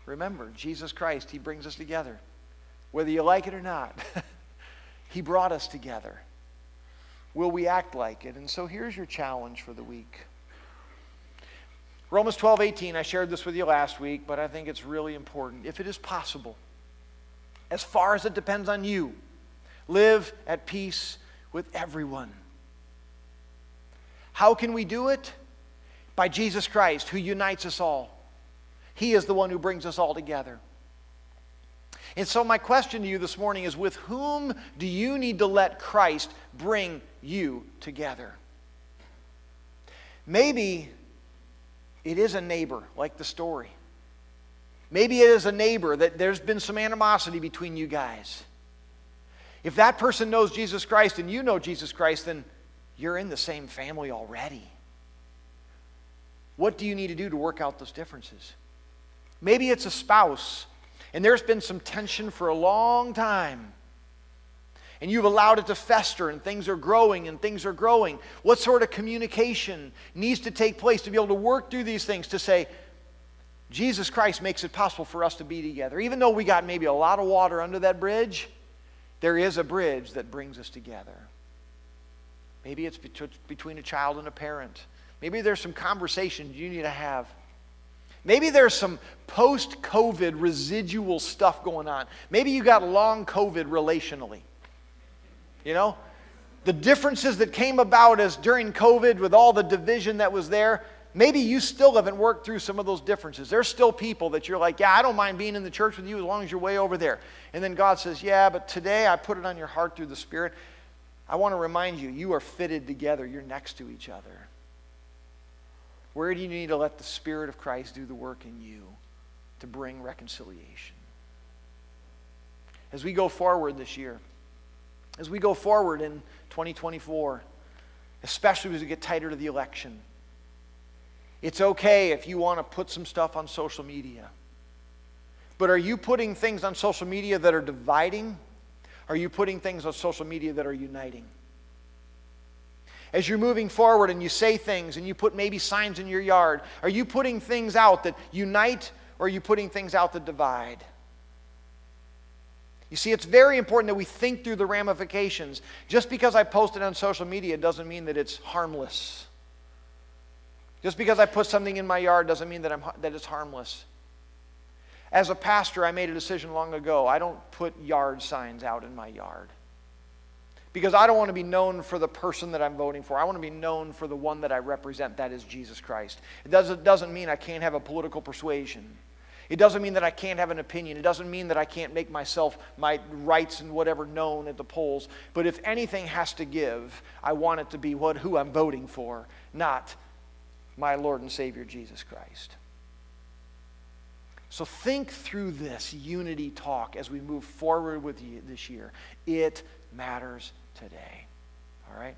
Remember, Jesus Christ, He brings us together. Whether you like it or not, He brought us together. Will we act like it? And so here's your challenge for the week. Romans 12:18, I shared this with you last week, but I think it's really important. If it is possible, as far as it depends on you, live at peace with everyone. How can we do it? By Jesus Christ, who unites us all. He is the one who brings us all together. And so my question to you this morning is, with whom do you need to let Christ bring you together? Maybe it is a neighbor, like the story. Maybe it is a neighbor that there's been some animosity between you guys. If that person knows Jesus Christ and you know Jesus Christ, then you're in the same family already. What do you need to do to work out those differences? Maybe it's a spouse, and there's been some tension for a long time, and you've allowed it to fester, and things are growing. What sort of communication needs to take place to be able to work through these things, to say, Jesus Christ makes it possible for us to be together. Even though we got maybe a lot of water under that bridge, there is a bridge that brings us together. Maybe it's between a child and a parent. Maybe there's some conversations you need to have. Maybe there's some post-COVID residual stuff going on. Maybe you got long COVID relationally. You know, the differences that came about as during COVID with all the division that was there, maybe you still haven't worked through some of those differences. There's still people that you're like, yeah, I don't mind being in the church with you as long as you're way over there. And then God says, yeah, but today I put it on your heart through the Spirit. I want to remind you, you are fitted together. You're next to each other. Where do you need to let the Spirit of Christ do the work in you to bring reconciliation? As we go forward this year, as we go forward in 2024, especially as we get tighter to the election, it's okay if you want to put some stuff on social media. But are you putting things on social media that are dividing? Are you putting things on social media that are uniting? As you're moving forward and you say things and you put maybe signs in your yard, are you putting things out that unite, or are you putting things out that divide? You see, it's very important that we think through the ramifications. Just because I post it on social media doesn't mean that it's harmless. Just because I put something in my yard doesn't mean that it's harmless. As a pastor, I made a decision long ago. I don't put yard signs out in my yard. Because I don't want to be known for the person that I'm voting for. I want to be known for the one that I represent, that is Jesus Christ. It doesn't mean I can't have a political persuasion. It doesn't mean that I can't have an opinion. It doesn't mean that I can't make myself, my rights and whatever known at the polls. But if anything has to give, I want it to be who I'm voting for, not my Lord and Savior Jesus Christ. So think through this unity talk as we move forward with you this year. It matters today. All right?